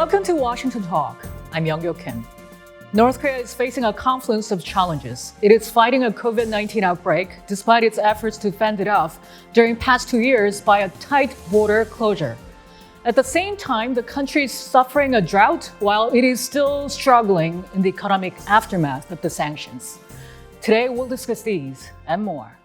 Welcome to Washington Talk. I'm Young-Yo Kim. North Korea is facing a confluence of challenges. It is fighting a COVID-19 outbreak despite its efforts to fend it off during past 2 years by a tight border closure. At the same time, the country is suffering a drought while it is still struggling in the economic aftermath of the sanctions. Today, we'll discuss these and more.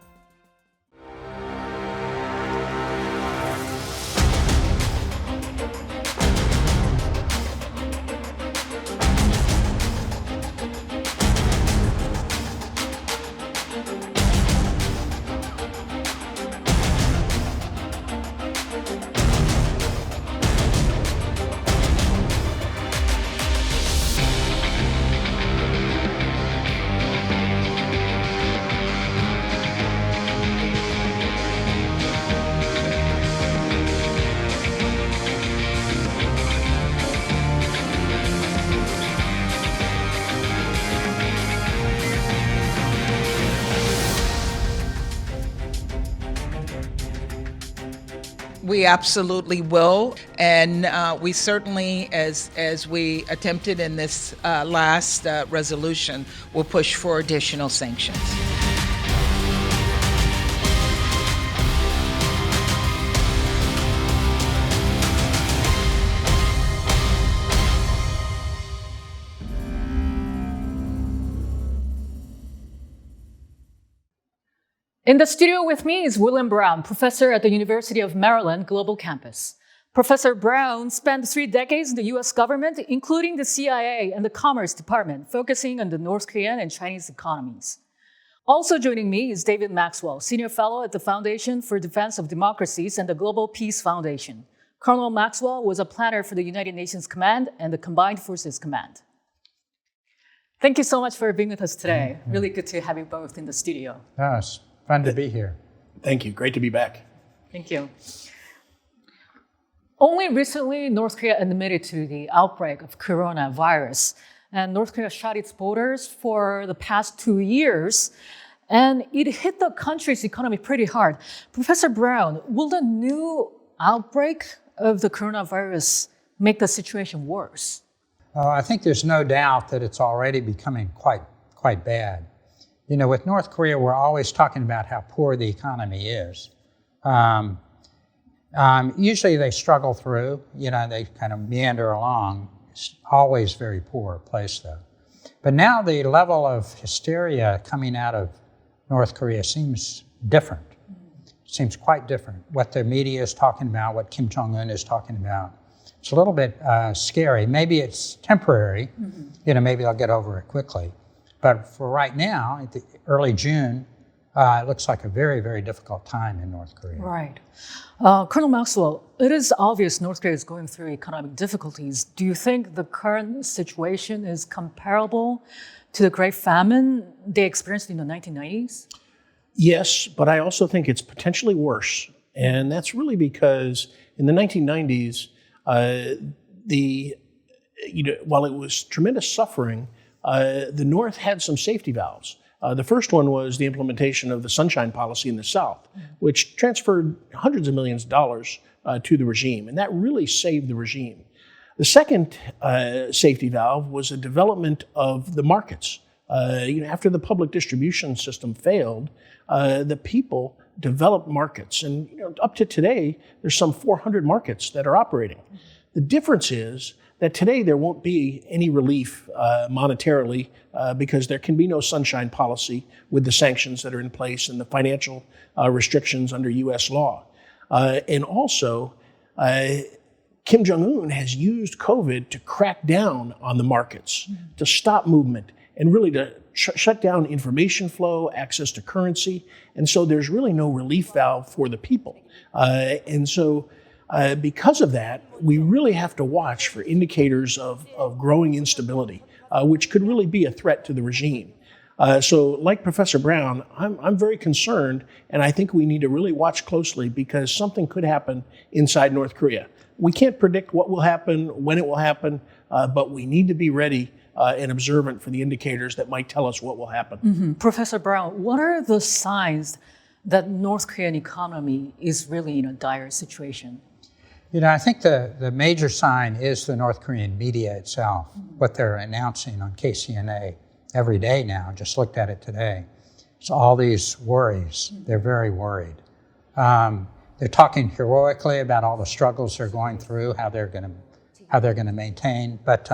We absolutely will, and we certainly, as we attempted in this last resolution, will push for additional sanctions. In the studio with me is William Brown, professor at the University of Maryland Global Campus. Professor Brown spent 3 decades in the U.S. government, including the CIA and the Commerce Department, focusing on the North Korean and Chinese economies. Also joining me is David Maxwell, senior fellow at the Foundation for Defense of Democracies and the Global Peace Foundation. Colonel Maxwell was a planner for the United Nations Command and the Combined Forces Command. Thank you so much for being with us today. Really good to have you both in the studio. Yes. Fun to be here. Thank you. Great to be back. Thank you. Only recently, North Korea admitted to the outbreak of coronavirus. And North Korea shut its borders for the past 2 years. And it hit the country's economy pretty hard. Professor Brown, will the new outbreak of the coronavirus make the situation worse? I think there's no doubt that it's already becoming quite bad. You know, with North Korea, we're always talking about how poor the economy is. Usually they struggle through, they kind of meander along. It's always very poor place, though. But now the level of hysteria coming out of North Korea seems different. Seems quite different. What the media is talking about, what Kim Jong-un is talking about. It's a little bit scary. Maybe it's temporary. Maybe they'll get over it quickly. But for right now, at the early June, it looks like a very, very difficult time in North Korea. Right. Colonel Maxwell, it is obvious North Korea is going through economic difficulties. Do you think the current situation is comparable to the Great Famine they experienced in the 1990s? Yes, but I also think it's potentially worse. And that's really because in the 1990s, while it was tremendous suffering, the North had some safety valves. The first one was the implementation of the Sunshine Policy in the South, which transferred hundreds of millions of dollars to the regime, and that really saved the regime. The second safety valve was a development of the markets. After the public distribution system failed, the people developed markets, and up to today, there's some 400 markets that are operating. The difference is that today there won't be any relief monetarily because there can be no sunshine policy with the sanctions that are in place and the financial restrictions under U.S. law. And also, Kim Jong-un has used COVID to crack down on the markets, to stop movement, and really to shut down information flow, access to currency. And so there's really no relief valve for the people. Because of that, we really have to watch for indicators of growing instability, which could really be a threat to the regime. So like Professor Brown, I'm very concerned, and I think we need to really watch closely because something could happen inside North Korea. We can't predict what will happen, when it will happen, but we need to be ready and observant for the indicators that might tell us what will happen. Professor Brown, what are the signs that North Korean economy is really in a dire situation? I think the major sign is the North Korean media itself, what they're announcing on KCNA every day now. Just looked at it today. So all these worries, they're very worried. They're talking heroically about all the struggles they're going through, how they're going to maintain. But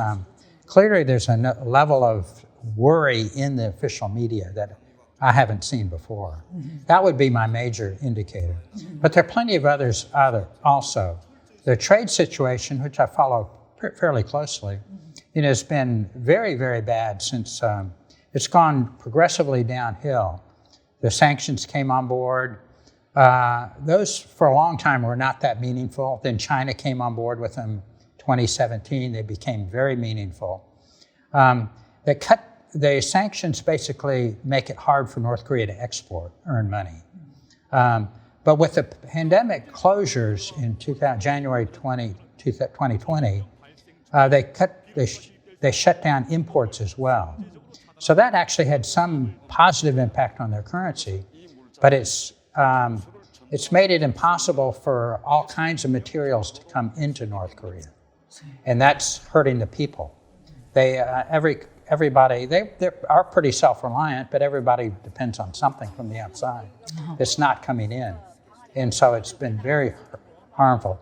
clearly, there's a level of worry in the official media that I haven't seen before. That would be my major indicator. But there are plenty of others also. The trade situation, which I follow fairly closely, has been very, very bad since it's gone progressively downhill. The sanctions came on board. Those, for a long time, were not that meaningful. Then China came on board with them 2017. They became very meaningful. The sanctions basically make it hard for North Korea to earn money. But with the pandemic closures in January 2020, they shut down imports as well. So that actually had some positive impact on their currency, but it's made it impossible for all kinds of materials to come into North Korea, and that's hurting the people. Everybody they are pretty self-reliant, but everybody depends on something from the outside that's not coming in, and so it's been very harmful.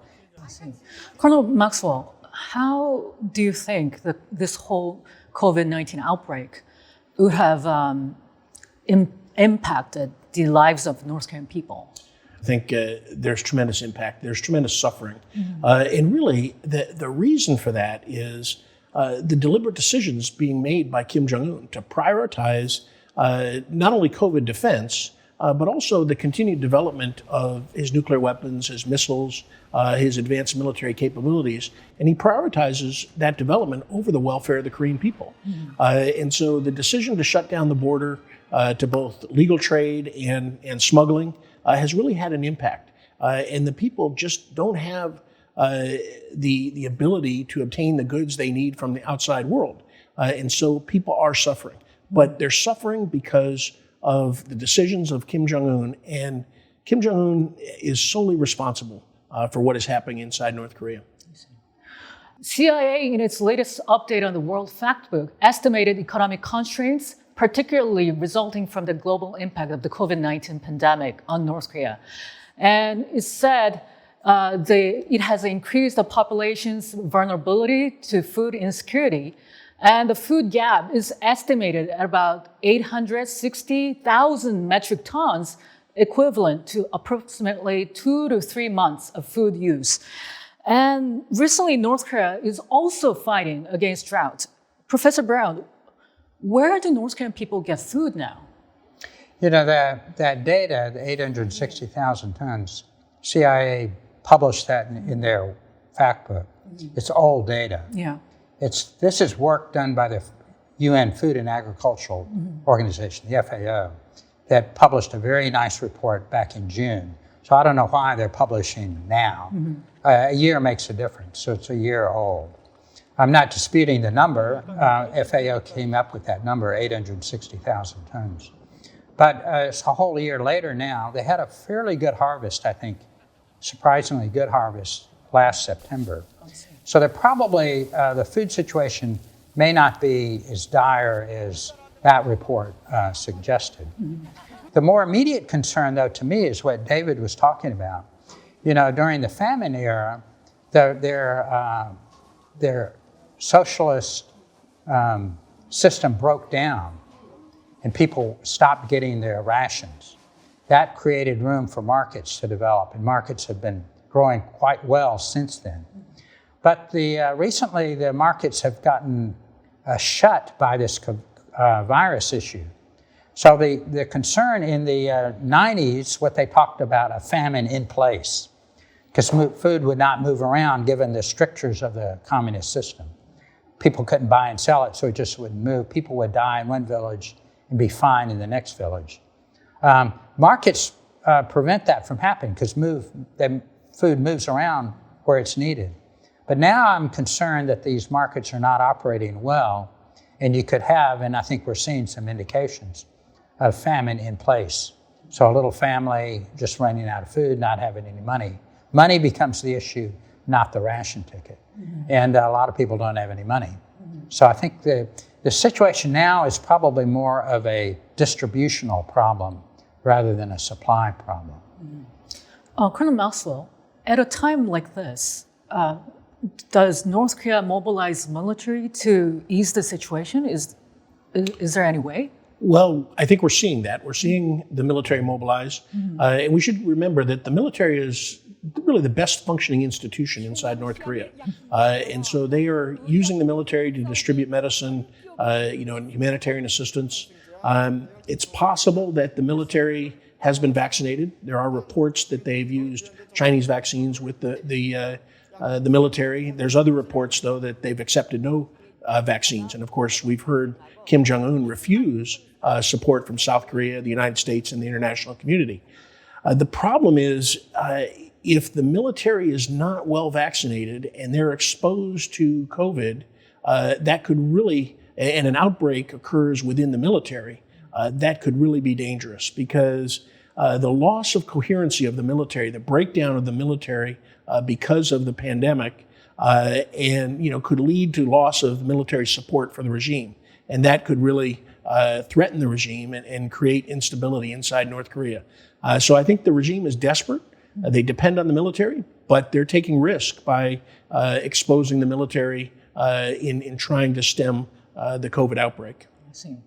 Colonel Maxwell, how do you think that this whole COVID-19 outbreak would have impacted the lives of North Korean people? I think there's tremendous impact. There's tremendous suffering. And really, the reason for that is the deliberate decisions being made by Kim Jong-un to prioritize not only COVID defense, but also the continued development of his nuclear weapons, his missiles, his advanced military capabilities. And he prioritizes that development over the welfare of the Korean people. And so the decision to shut down the border to both legal trade and smuggling has really had an impact. And the people just don't have the ability to obtain the goods they need from the outside world. And so people are suffering. But they're suffering because of the decisions of Kim Jong-un, and Kim Jong-un is solely responsible for what is happening inside North Korea. CIA, in its latest update on the World Factbook, estimated economic constraints, particularly resulting from the global impact of the COVID-19 pandemic on North Korea. And it said it has increased the population's vulnerability to food insecurity, and the food gap is estimated at about 860,000 metric tons, equivalent to approximately 2 to 3 months of food use. And recently, North Korea is also fighting against drought. Professor Brown, where do North Korean people get food now? That data, the 860,000 tons, CIA published that in their fact book. It's old data. Yeah. This is work done by the UN Food and Agricultural Organization, the FAO, that published a very nice report back in June. So I don't know why they're publishing now. A year makes a difference, so it's a year old. I'm not disputing the number. FAO came up with that number, 860,000 tons. But it's a whole year later now. They had a fairly good harvest, I think, surprisingly good harvest last September. So they're probably, the food situation may not be as dire as that report suggested. The more immediate concern, though, to me, is what David was talking about. During the famine era, their socialist system broke down and people stopped getting their rations. That created room for markets to develop, and markets have been growing quite well since then. But recently, the markets have gotten shut by this virus issue. So the concern in the 90s, what they talked about, a famine in place, because food would not move around given the strictures of the communist system. People couldn't buy and sell it, so it just wouldn't move. People would die in one village and be fine in the next village. Markets prevent that from happening because food moves around where it's needed. But now I'm concerned that these markets are not operating well, and you could have, and I think we're seeing some indications, of famine in place. So a little family just running out of food, not having any money. Money becomes the issue, not the ration ticket. And a lot of people don't have any money. So I think the situation now is probably more of a distributional problem rather than a supply problem. Colonel Maxwell, at a time like this, does North Korea mobilize military to ease the situation? Is there any way? Well, I think we're seeing that. We're seeing the military mobilize. And we should remember that the military is really the best functioning institution inside North Korea. And so they are using the military to distribute medicine, and humanitarian assistance. It's possible that the military has been vaccinated. There are reports that they've used Chinese vaccines with the military. There's other reports, though, that they've accepted no vaccines. And of course, we've heard Kim Jong-un refuse support from South Korea, the United States, and the international community. The problem is, if the military is not well vaccinated and they're exposed to COVID, that could really, and an outbreak occurs within the military, that could really be dangerous, because the loss of coherency of the military, the breakdown of the military because of the pandemic, could lead to loss of military support for the regime. And that could really threaten the regime and create instability inside North Korea. So I think the regime is desperate. They depend on the military, but they're taking risk by exposing the military in trying to stem the COVID outbreak. I see.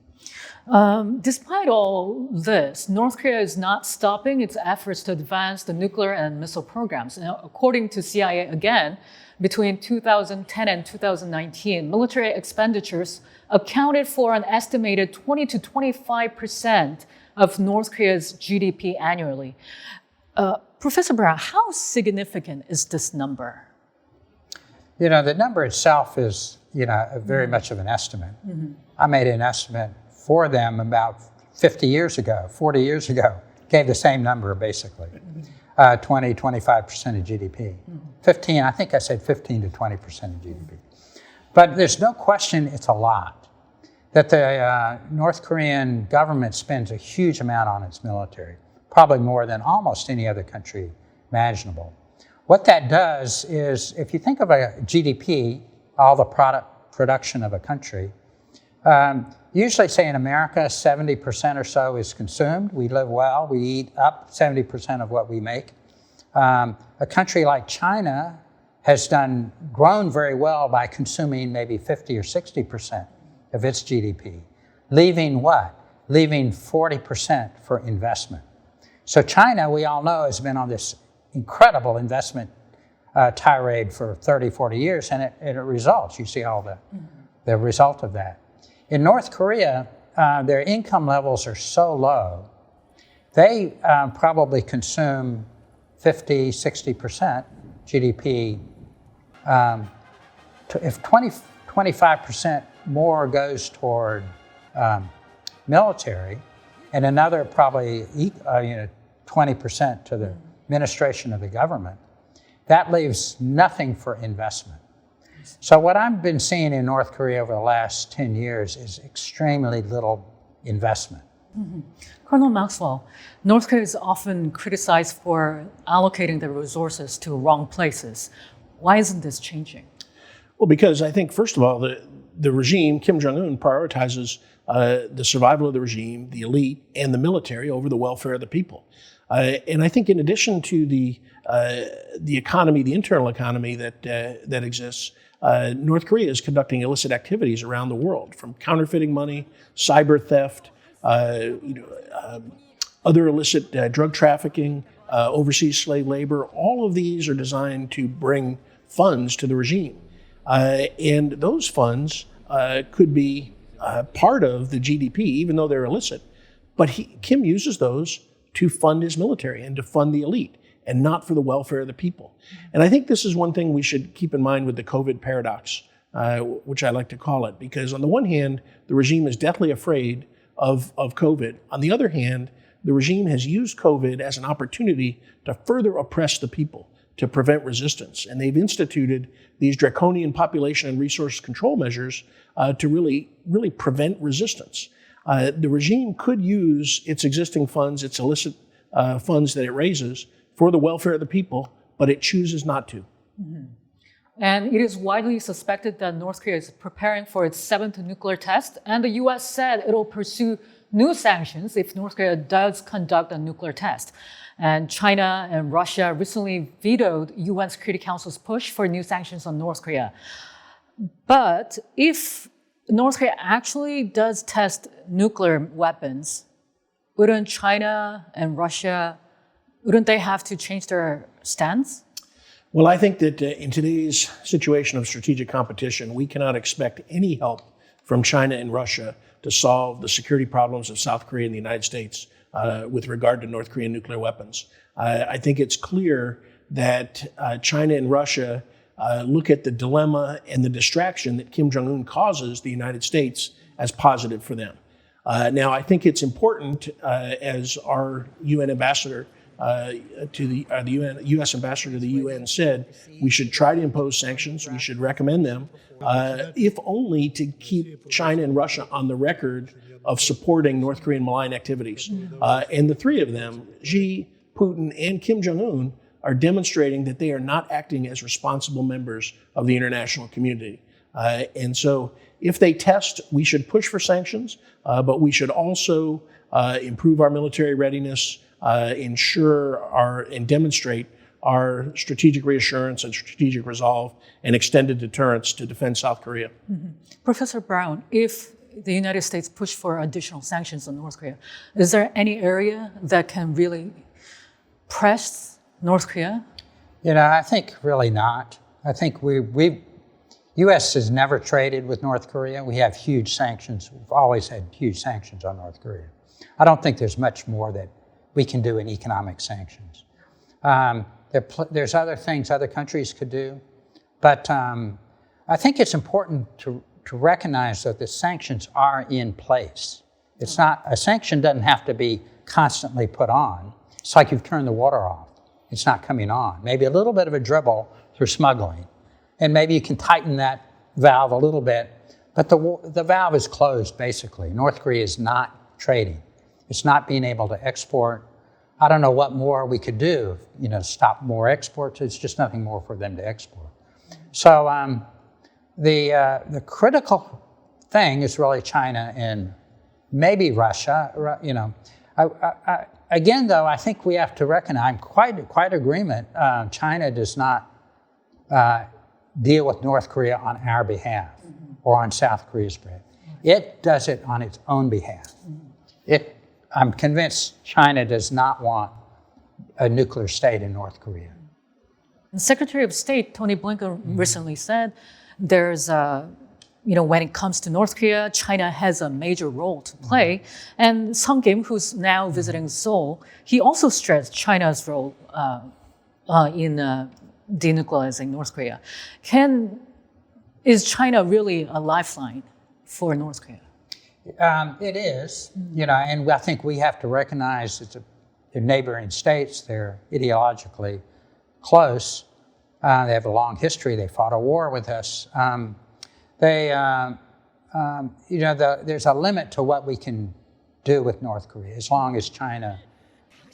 Despite all this, North Korea is not stopping its efforts to advance the nuclear and missile programs. Now, according to CIA, again, between 2010 and 2019, military expenditures accounted for an estimated 20 to 25% of North Korea's GDP annually. Professor Brown, how significant is this number? The number itself is, very much of an estimate. I made an estimate for them about 40 years ago, gave the same number basically, 20, 25% of GDP. 15, I think I said 15 to 20% of GDP. But there's no question it's a lot, that the North Korean government spends a huge amount on its military, probably more than almost any other country imaginable. What that does is, if you think of a GDP, all the production of a country, usually, say in America, 70% or so is consumed. We live well, we eat up 70% of what we make. A country like China has grown very well by consuming maybe 50 or 60% of its GDP, leaving what? Leaving 40% for investment. So China, we all know, has been on this incredible investment tirade for 30, 40 years, and it results. You see all the result of that. In North Korea, their income levels are so low, they probably consume 50, 60% GDP. If 25% more goes toward military, and another probably 20% to the administration of the government, that leaves nothing for investment. So what I've been seeing in North Korea over the last 10 years is extremely little investment. Colonel Maxwell, North Korea is often criticized for allocating the resources to wrong places. Why isn't this changing? Well, because I think, first of all, the regime, Kim Jong-un, prioritizes the survival of the regime, the elite, and the military over the welfare of the people. And I think in addition to the economy, the internal economy that exists, North Korea is conducting illicit activities around the world, from counterfeiting money, cyber theft, other illicit drug trafficking, overseas slave labor. All of these are designed to bring funds to the regime. And those funds could be part of the GDP, even though they're illicit. But Kim uses those to fund his military and to fund the elite, and not for the welfare of the people. And I think this is one thing we should keep in mind with the COVID paradox, which I like to call it, because on the one hand, the regime is deathly afraid of COVID. On the other hand, the regime has used COVID as an opportunity to further oppress the people, to prevent resistance. And they've instituted these draconian population and resource control measures to really prevent resistance. The regime could use its existing funds, its illicit funds that it raises, for the welfare of the people, but it chooses not to. And it is widely suspected that North Korea is preparing for its 7th nuclear test, and the U.S. said it'll pursue new sanctions if North Korea does conduct a nuclear test. And China and Russia recently vetoed UN Security Council's push for new sanctions on North Korea. But if North Korea actually does test nuclear weapons, wouldn't China and Russia, wouldn't they have to change their stance? Well, I think that in today's situation of strategic competition, we cannot expect any help from China and Russia to solve the security problems of South Korea and the United States with regard to North Korean nuclear weapons. I think it's clear that China and Russia look at the dilemma and the distraction that Kim Jong-un causes the United States as positive for them. Now, I think it's important, as our UN ambassador the U.S. ambassador to the UN said, we should try to impose sanctions. We should recommend them, if only to keep China and Russia on the record of supporting North Korean malign activities. And the three of them, Xi, Putin, and Kim Jong-un, are demonstrating that they are not acting as responsible members of the international community. And so if they test, we should push for sanctions, but we should also improve our military readiness, ensure and demonstrate our strategic reassurance and strategic resolve and extended deterrence to defend South Korea. Professor Brown, if the United States push for additional sanctions on North Korea, is there any area that can really press North Korea? I think really not. I think U.S. has never traded with North Korea. We have huge sanctions. We've always had huge sanctions on North Korea. I don't think there's much more that we can do in economic sanctions. There's other things other countries could do, but I think it's important to recognize that the sanctions are in place. It's not, a sanction doesn't have to be constantly put on. It's like you've turned the water off. It's not coming on. Maybe a little bit of a dribble through smuggling, and maybe you can tighten that valve a little bit, but the valve is closed basically. North Korea is not trading. It's not being able to export. I don't know what more we could do, stop more exports. It's just nothing more for them to export. So the critical thing is really China and maybe Russia. Again, though, I think we have to recognize, I'm quite agreement. China does not deal with North Korea on our behalf or on South Korea's behalf. It does it on its own behalf. I'm convinced China does not want a nuclear state in North Korea. The Secretary of State, Tony Blinken, recently said there's when it comes to North Korea, China has a major role to play. And Sung Kim, who's now visiting Seoul, he also stressed China's role in denuclearizing North Korea. Is China really a lifeline for North Korea? It is, and I think we have to recognize that the neighboring states, they're ideologically close. They have a long history. They fought a war with us. There's a limit to what we can do with North Korea, as long as China,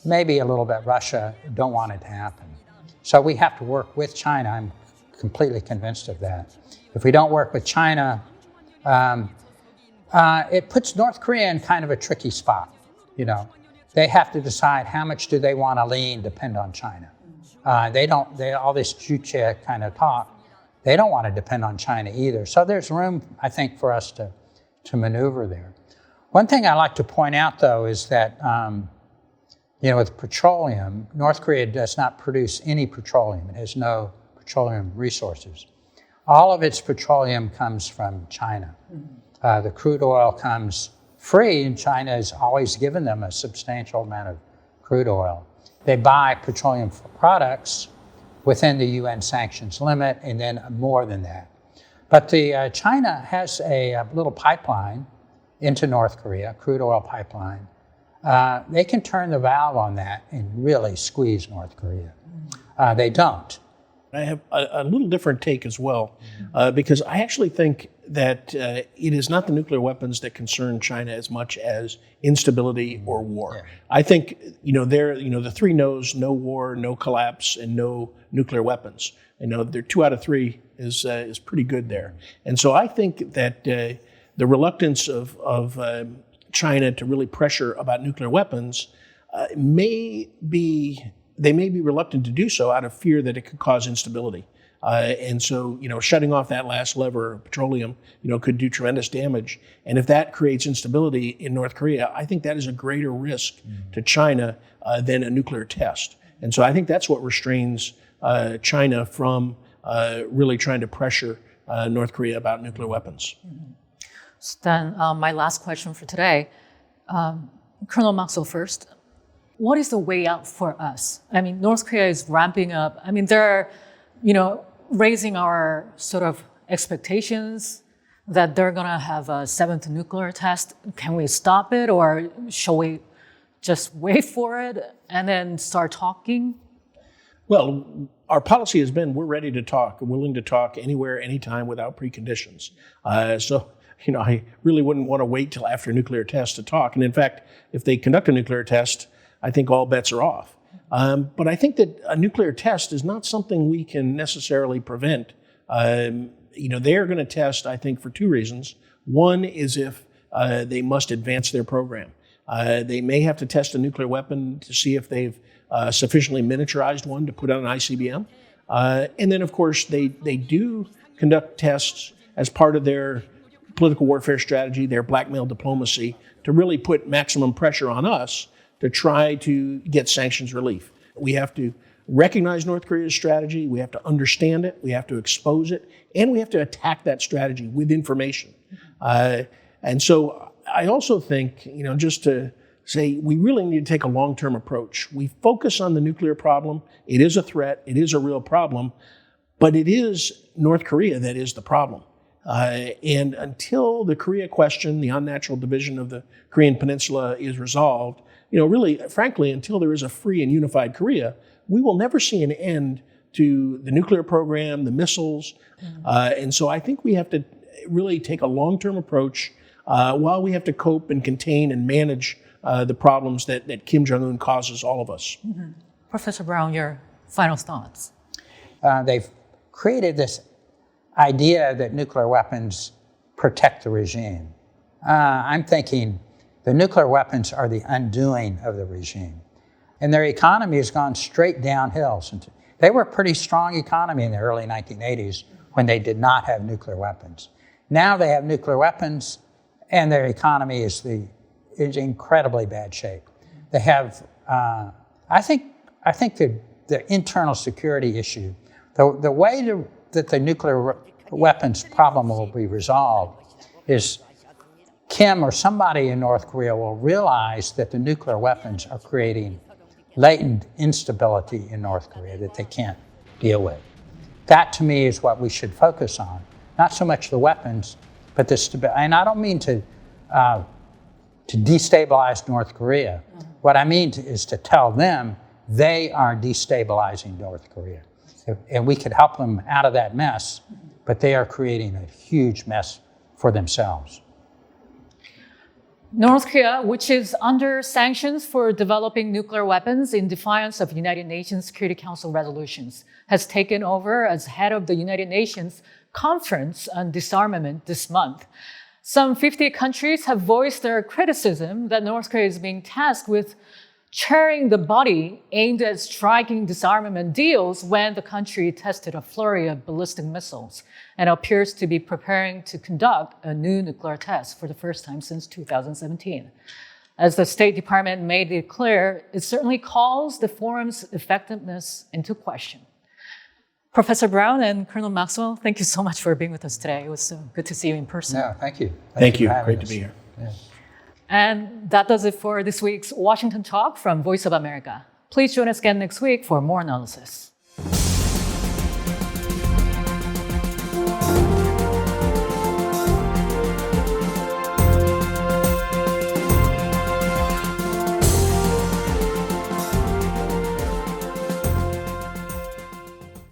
maybe a little bit Russia, don't want it to happen. So we have to work with China. I'm completely convinced of that. If we don't work with China, it puts North Korea in kind of a tricky spot. They have to decide how much do they want to depend on China. All this juche kind of talk, they don't want to depend on China either. So there's room, I think, for us to maneuver there. One thing I like to point out, though, is that, with petroleum, North Korea does not produce any petroleum. It has no petroleum resources. All of its petroleum comes from China. The crude oil comes free, and China has always given them a substantial amount of crude oil. They buy petroleum products within the UN sanctions limit, and then more than that. But China has a little pipeline into North Korea, crude oil pipeline. They can turn the valve on that and really squeeze North Korea. They don't. I have a little different take as well, because I actually think that it is not the nuclear weapons that concern China as much as instability or war. Yeah. I think the three no's: no war, no collapse, and no nuclear weapons. They're 2 out of 3 is pretty good there. And so I think that the reluctance of China to really pressure about nuclear weapons may be reluctant to do so out of fear that it could cause instability. And so, shutting off that last lever, petroleum, could do tremendous damage. And if that creates instability in North Korea, I think that is a greater risk to China than a nuclear test. And so I think that's what restrains China from really trying to pressure North Korea about nuclear weapons. So then my last question for today, Colonel Maxwell first. What is the way out for us? I mean, North Korea is ramping up. I mean, they're, raising our sort of expectations that they're going to have a 7th nuclear test. Can we stop it, or shall we just wait for it and then start talking? Well, our policy has been we're ready to talk, willing to talk anywhere, anytime without preconditions. So I really wouldn't want to wait till after a nuclear test to talk. And in fact, if they conduct a nuclear test, I think all bets are off. But I think that a nuclear test is not something we can necessarily prevent. They are going to test, I think, for 2 reasons. One is if they must advance their program. They may have to test a nuclear weapon to see if they've sufficiently miniaturized one to put on an ICBM. And then, of course, they do conduct tests as part of their political warfare strategy, their blackmail diplomacy, to really put maximum pressure on us to try to get sanctions relief. We have to recognize North Korea's strategy, we have to understand it, we have to expose it, and we have to attack that strategy with information. And so I also think, just to say, we really need to take a long-term approach. We focus on the nuclear problem. It is a threat, it is a real problem, but it is North Korea that is the problem. And until the Korea question, the unnatural division of the Korean Peninsula, is resolved, really, frankly, until there is a free and unified Korea, we will never see an end to the nuclear program, the missiles. And so I think we have to really take a long-term approach while we have to cope and contain and manage the problems that Kim Jong-un causes all of us. Mm-hmm. Professor Brown, your final thoughts. They've created this idea that nuclear weapons protect the regime. I'm thinking the nuclear weapons are the undoing of the regime. And their economy has gone straight downhill. They were a pretty strong economy in the early 1980s when they did not have nuclear weapons. Now they have nuclear weapons, and their economy is in incredibly bad shape. They have, I think the internal security issue, the way that the nuclear weapons problem will be resolved is Kim or somebody in North Korea will realize that the nuclear weapons are creating latent instability in North Korea that they can't deal with. That, to me, is what we should focus on. Not so much the weapons, but the stability. And I don't mean to destabilize North Korea. What I mean is to tell them they are destabilizing North Korea. And we could help them out of that mess, but they are creating a huge mess for themselves. North Korea, which is under sanctions for developing nuclear weapons in defiance of United Nations Security Council resolutions, has taken over as head of the United Nations Conference on Disarmament this month. Some 50 countries have voiced their criticism that North Korea is being tasked with chairing the body aimed at striking disarmament deals when the country tested a flurry of ballistic missiles and appears to be preparing to conduct a new nuclear test for the first time since 2017. As the State Department made it clear, it certainly calls the forum's effectiveness into question. Professor Brown and Colonel Maxwell, thank you so much for being with us today. It was so good to see you in person. No, thank you. Thank you. Great to be here. Yeah. And that does it for this week's Washington Talk from Voice of America. Please join us again next week for more analysis.